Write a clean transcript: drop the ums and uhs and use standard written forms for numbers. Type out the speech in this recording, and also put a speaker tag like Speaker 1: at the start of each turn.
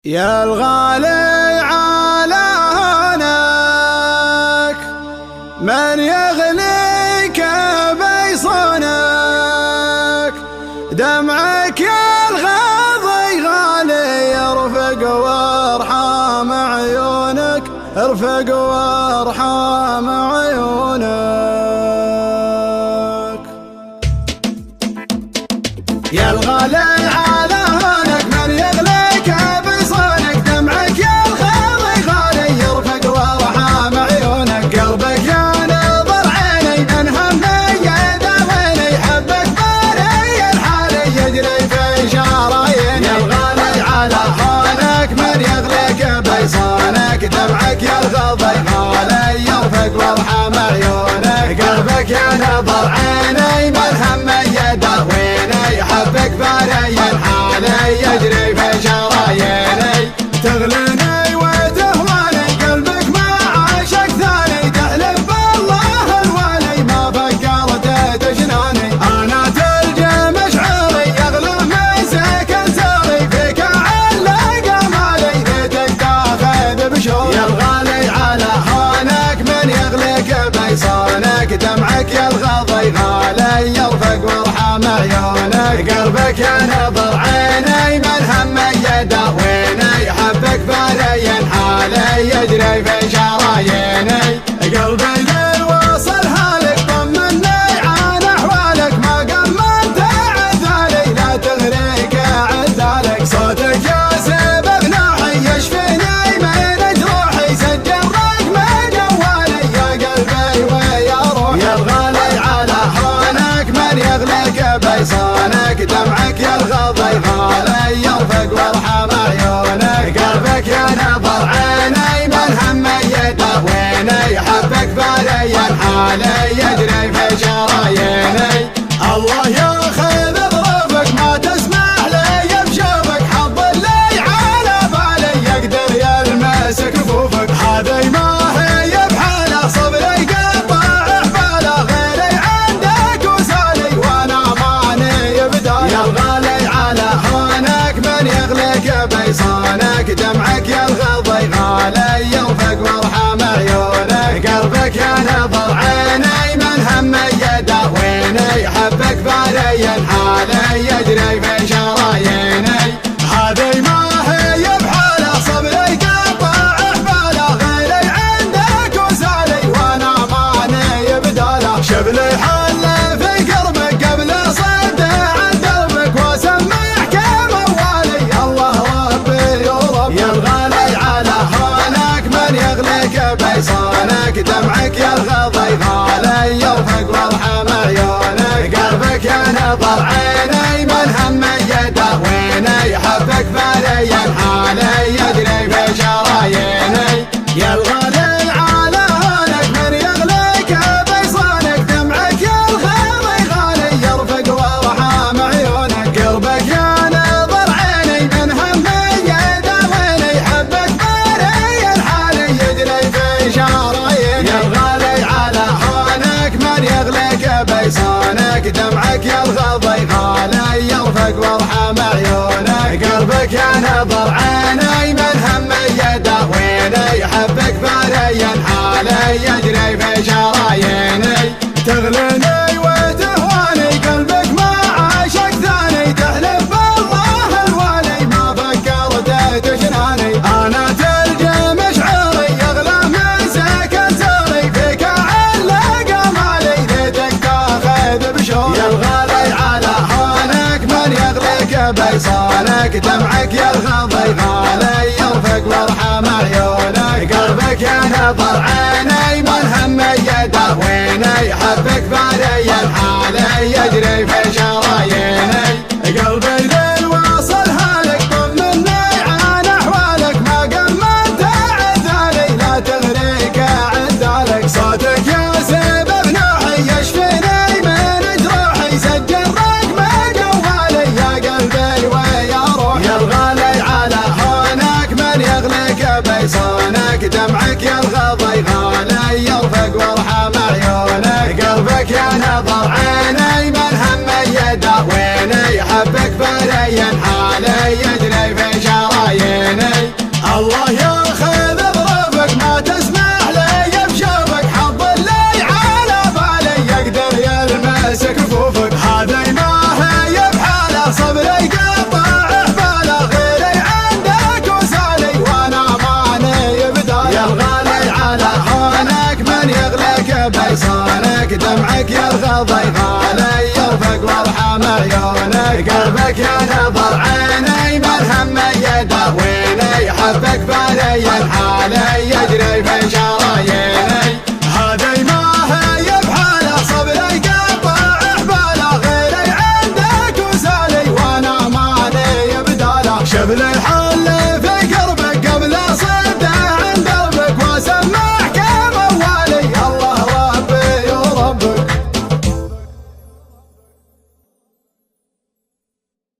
Speaker 1: يا الغالي على هونك من يغليك بيصونك، دمعك يا الغاضي غالي يرفق وارحام عيونك، ارفق وارحام عيونك. يا الغالي على هونك من يغليك بيصونك، دمعك يا الغاضي غالي يرفق وارحام عيونك، قلبك يا نظر عيني من همي يداويني، حبك باري الحالي يجري في شراييني. يا الغالي على هونك من يغليك بيصونك، دمعك يا الغاضي غالي يرفق وارحام عيونك، قلبك يا نظر عيني من همي يداويني، حبك باري الحالي يجري في شراييني. تغليني وتهواني قلبك ما عاشق ثاني، تحلف بالله الوالي ما فكرت تجناني. انا تلجى مشعري يغلى مسك ساري، فيك علق مالي ليتك تاخذ بشوري. يا الغالي على هونك من يغليك بيصونك، دمعك يا الغاضي غالي يرفق وارحام عيونك، قلبك يا نظر عيني من همي يداويني، حبك باري حالي يجري في شراييني. قلبي ذي وصل هالك طمني عن احوالك، ما قمنت عذالي لا تغريك عذالك، صوتك يا سبب نوحي يشفيني من جروحي، سجل رقم جوالي يا قلبي ويا روحي. يا الغالي على هونك من يغليك بيصونك، دمعك يا الغاضي غالي يرفق وارحام عيونك، قلبك يا نظر عيني من همي يداويني، حبك باري حالي يجري في شراييني. الله ياخذ ظروفك ما تسمح لي بشوفك، حظ اللي على بالي يقدر يلمس كفوفك، هذي ما هي بحاله صبري قطع حباله، غيري عندك وسالي وانا ماني بداله. يا الغالي على هونك من يغليك بيصونك، دمعك يا الغاضي غالي يرفق وارحام عيونك، قلبك يا نظر عيني من همي يداويني، حبك باري حالي يجري في شراييني. هذي ما هي بحاله صبري قطع حباله، غيري عندك وسالي وانا ماني بداله. شبلي حل في قربك قبل صد عن دربك، واسمعك موالي الله ربي ورب. يا الغالي على هونك من يغليك بيصونك، دمعك يا الغاضي غالي يرفق وارحام عيونك، قلبك يا نظر عيني من همي يداويني، حبك باري حالي يجري في شراييني. يا الغالي على هونك من يغليك بيصونك، دمعك يا الغاضي غالي يرفق وارحام عيونك، قلبك يا نظر عيني من همي يداويني، حبك باري الحالي يجري في شراييني. يا الغالي على هونك من يغليك بيصونك، دمعك يا الغاضي غالي يرفق وارحام عيونك، قلبك يا نظر عيني من همي يداويني، حبك باري حالي يجري في شراييني. تغليني وتهواني قلبك ما عاشق ثاني، تحلف بالله الوالي ما فكرت تجناني. انا تلجى مشعري يغلى مسك ساري، فيك علق مالي ليتك تاخذ بشوري. يا الغالي على هونك من يغليك بيصونك، دمعك يا الغاضي غالي يرفق وارحام عيونك، قلبك يا نظر عيني من همي يداويني، حبك باري حالي يجري في شراييني. قلبي ذي وصل هالك طمني عن احوالك، ما قمنت عذالي لا تغريك عذالك، صوتك يا سبب نوحي يشفيني من جروحي، سجل رقم جوالي يا قلبي ويا روحي. يا الغالي على هونك من يغليك بيصونك، دمعك يا الغاضي غالي يرفق وارحام عيونك، قلبك يا نظر عيني من همي يداويني، حبك باري حالي يجري في شراييني. عيونك دمعك يرغض غالي يرفق وارحم عيونك قلبك يا نظر عيني مرهم يداويني حبك بالي الحالي يجري في شراييني هذي ما هي بحاله صبري قطع حباله غيري عندك وسالي وانا مالي بداله شبل الحال